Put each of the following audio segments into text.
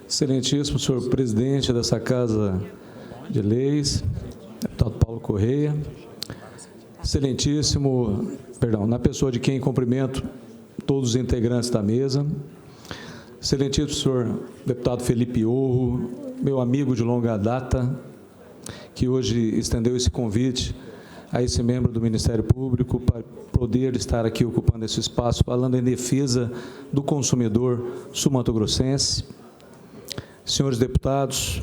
Excelentíssimo senhor presidente dessa Casa de Leis, deputado Paulo Correia, excelentíssimo, na pessoa de quem cumprimento todos os integrantes da mesa, excelentíssimo senhor deputado Felipe Orro, meu amigo de longa data, que hoje estendeu esse convite a esse membro do Ministério Público para poder estar aqui ocupando esse espaço, falando em defesa do consumidor sul-mato-grossense. Senhores deputados,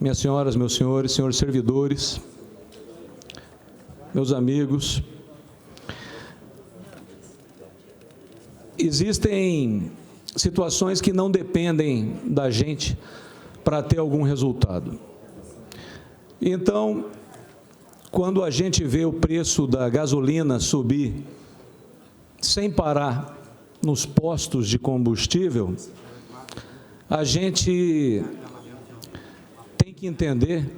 minhas senhoras, meus senhores, senhores servidores, meus amigos, existem situações que não dependem da gente para ter algum resultado. Então, quando a gente vê o preço da gasolina subir sem parar nos postos de combustível, a gente tem que entender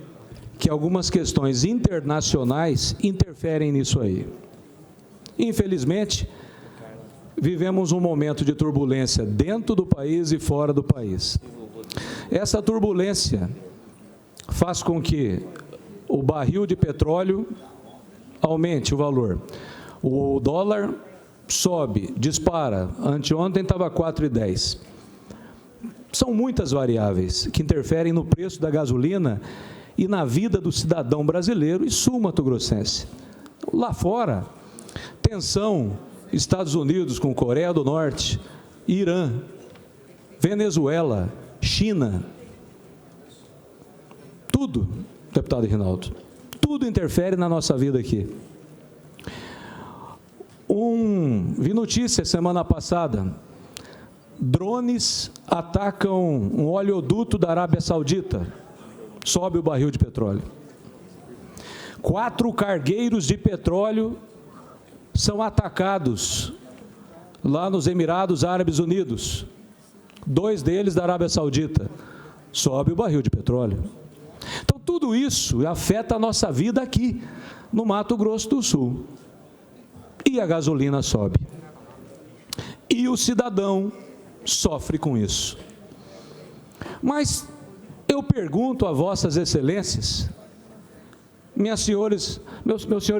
que algumas questões internacionais interferem nisso aí. Infelizmente, vivemos um momento de turbulência dentro do país e fora do país. Essa turbulência faz com que o barril de petróleo aumente o valor. O dólar sobe, dispara. Anteontem estava 4,10. São muitas variáveis que interferem no preço da gasolina e na vida do cidadão brasileiro e sul-mato-grossense. Lá fora, tensão, Estados Unidos com Coreia do Norte, Irã, Venezuela, China, tudo, deputado Rinaldo, tudo interfere na nossa vida aqui. Vi notícia semana passada, drones atacam um oleoduto da Arábia Saudita, sobe o barril de petróleo. 4 cargueiros de petróleo são atacados lá nos Emirados Árabes Unidos, 2 deles da Arábia Saudita, sobe o barril de petróleo. Então, tudo isso afeta a nossa vida aqui, no Mato Grosso do Sul. E a gasolina sobe. E o cidadão sofre com isso. Mas eu pergunto a vossas excelências, meus senhores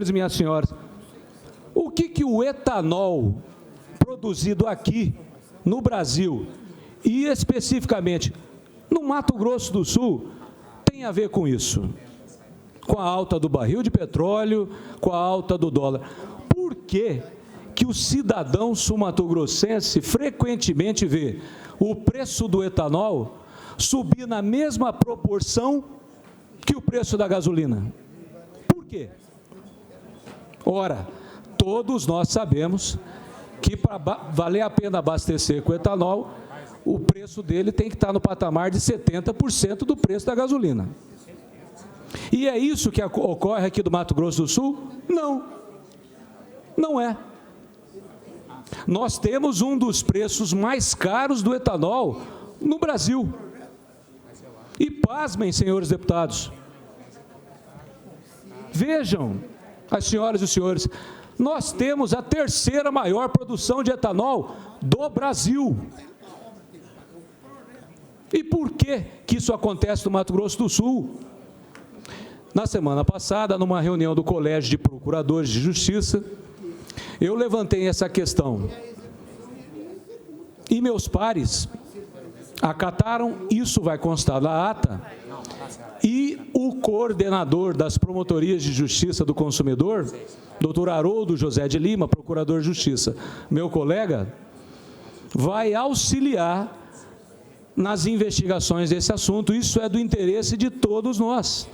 e minhas senhoras, o que o etanol produzido aqui no Brasil e especificamente no Mato Grosso do Sul tem a ver com isso? Com a alta do barril de petróleo, com a alta do dólar. Por que o cidadão sul-mato-grossense frequentemente vê o preço do etanol subir na mesma proporção que o preço da gasolina? Por quê? Ora, todos nós sabemos que para valer a pena abastecer com etanol, o preço dele tem que estar no patamar de 70% do preço da gasolina. E é isso que ocorre aqui do Mato Grosso do Sul? Não, não é. Nós temos um dos preços mais caros do etanol no Brasil. E pasmem, senhores deputados, vejam, as senhoras e os senhores, nós temos a 3ª maior produção de etanol do Brasil. E por que isso acontece no Mato Grosso do Sul? Na semana passada, numa reunião do Colégio de Procuradores de Justiça, eu levantei essa questão. E meus pares acataram, isso vai constar na ata, e o coordenador das promotorias de justiça do consumidor, doutor Haroldo José de Lima, procurador de justiça, meu colega, vai auxiliar nas investigações desse assunto. Isso é do interesse de todos nós.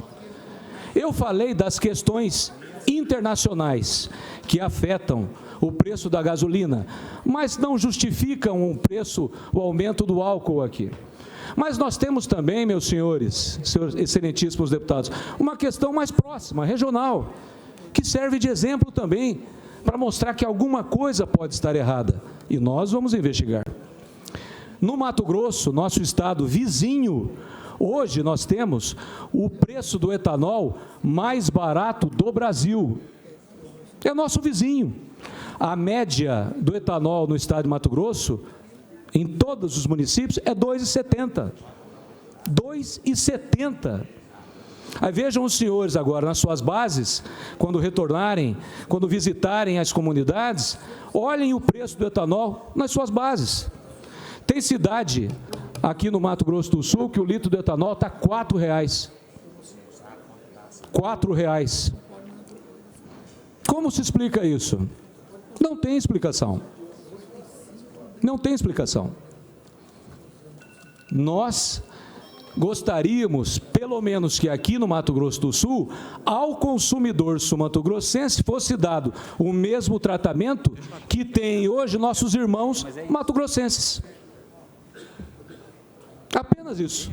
Eu falei das questões internacionais que afetam o preço da gasolina, mas não justificam o aumento do álcool aqui. Mas nós temos também, meus senhores excelentíssimos deputados, uma questão mais próxima, regional, que serve de exemplo também para mostrar que alguma coisa pode estar errada. E nós vamos investigar. No Mato Grosso, nosso estado vizinho, hoje nós temos o preço do etanol mais barato do Brasil. É nosso vizinho. A média do etanol no estado de Mato Grosso em todos os municípios, é 2,70. 2,70. Aí vejam os senhores agora nas suas bases, quando retornarem, quando visitarem as comunidades, olhem o preço do etanol nas suas bases. Tem cidade aqui no Mato Grosso do Sul que o litro do etanol está R$ 4,00. R$ 4,00. Como se explica isso? Não tem explicação. Não tem explicação. Nós gostaríamos, pelo menos que aqui no Mato Grosso do Sul, ao consumidor sul-mato-grossense fosse dado o mesmo tratamento que tem hoje nossos irmãos mato-grossenses. Apenas isso.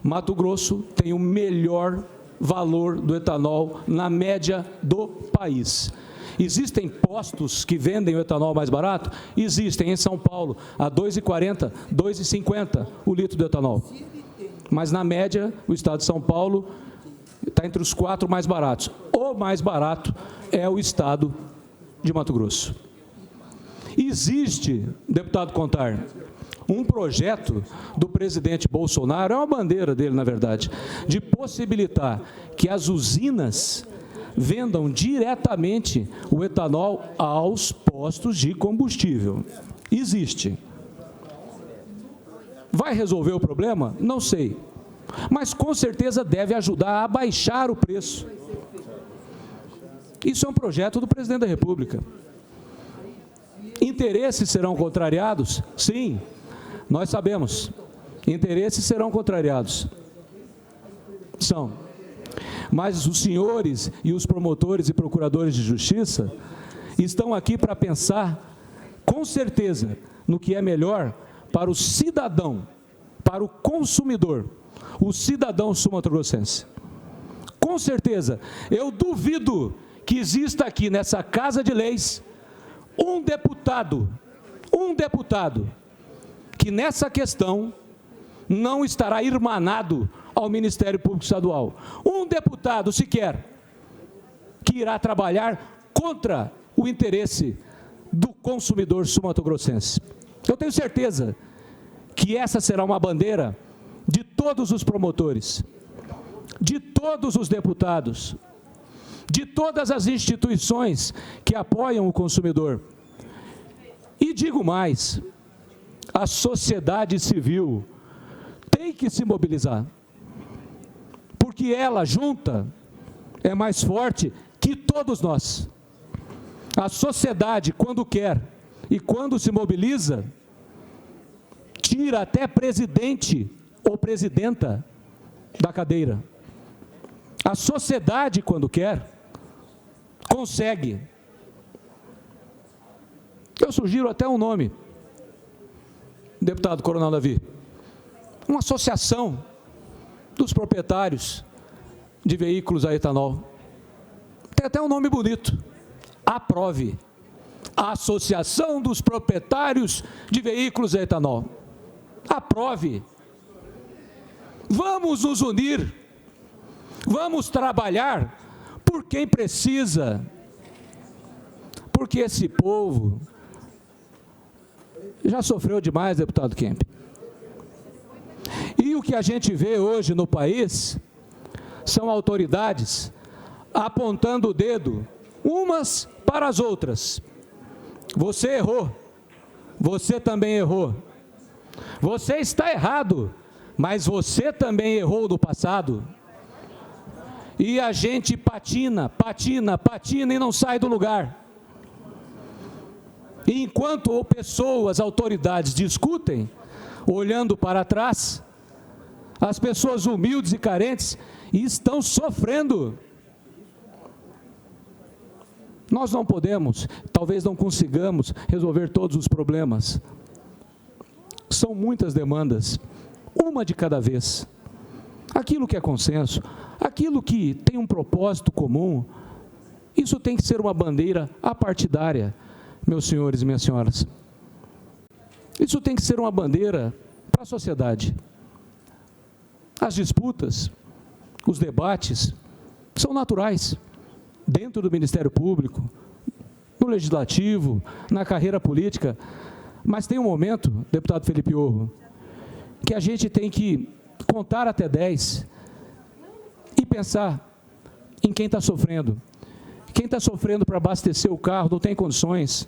Mato Grosso tem o melhor valor do etanol na média do país. Existem postos que vendem o etanol mais barato? Existem em São Paulo, a R$ 2,40, R$ 2,50 o litro de etanol. Mas, na média, o estado de São Paulo está entre os 4 mais baratos. O mais barato é o estado de Mato Grosso. Existe, deputado Contar, um projeto do presidente Bolsonaro, é uma bandeira dele, na verdade, de possibilitar que as usinas vendam diretamente o etanol aos postos de combustível. Existe. Vai resolver o problema? Não sei. Mas, com certeza, deve ajudar a baixar o preço. Isso é um projeto do presidente da República. Interesses serão contrariados? Sim, nós sabemos. Interesses serão contrariados. São. Mas os senhores e os promotores e procuradores de justiça estão aqui para pensar, com certeza, no que é melhor para o cidadão, para o consumidor, o cidadão sul-mato-grossense. Com certeza, eu duvido que exista aqui nessa Casa de Leis um deputado que nessa questão não estará irmanado ao Ministério Público Estadual. Um deputado sequer que irá trabalhar contra o interesse do consumidor sul-mato-grossense. Eu tenho certeza que essa será uma bandeira de todos os promotores, de todos os deputados, de todas as instituições que apoiam o consumidor. E digo mais, a sociedade civil tem que se mobilizar, porque ela, junta, é mais forte que todos nós. A sociedade, quando quer e quando se mobiliza, tira até presidente ou presidenta da cadeira. A sociedade, quando quer, consegue. Eu sugiro até um nome, deputado Coronel Davi, uma associação dos proprietários de veículos a etanol. Tem até um nome bonito, APROVE, Associação dos Proprietários de Veículos a Etanol. APROVE. Vamos nos unir, vamos trabalhar por quem precisa, porque esse povo já sofreu demais, deputado Kemp. E o que a gente vê hoje no país são autoridades apontando o dedo umas para as outras. Você errou, você também errou. Você está errado, mas você também errou no passado. E a gente patina e não sai do lugar. E enquanto pessoas, autoridades discutem, olhando para trás, as pessoas humildes e carentes estão sofrendo. Nós não podemos, talvez não consigamos resolver todos os problemas. São muitas demandas, uma de cada vez. Aquilo que é consenso, aquilo que tem um propósito comum, isso tem que ser uma bandeira apartidária, meus senhores e minhas senhoras. Isso tem que ser uma bandeira para a sociedade. As disputas, os debates são naturais, dentro do Ministério Público, no Legislativo, na carreira política. Mas tem um momento, deputado Felipe Orro, que a gente tem que contar até 10 e pensar em quem está sofrendo. Quem está sofrendo para abastecer o carro não tem condições.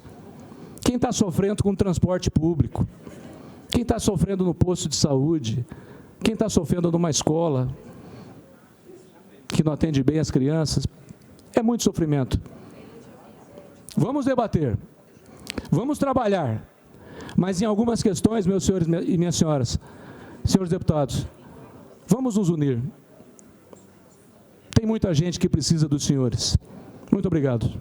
Quem está sofrendo com o transporte público. Quem está sofrendo no posto de saúde. Quem está sofrendo numa escola que não atende bem as crianças. É muito sofrimento. Vamos debater. Vamos trabalhar. Mas em algumas questões, meus senhores e minhas senhoras, senhores deputados, vamos nos unir. Tem muita gente que precisa dos senhores. Muito obrigado.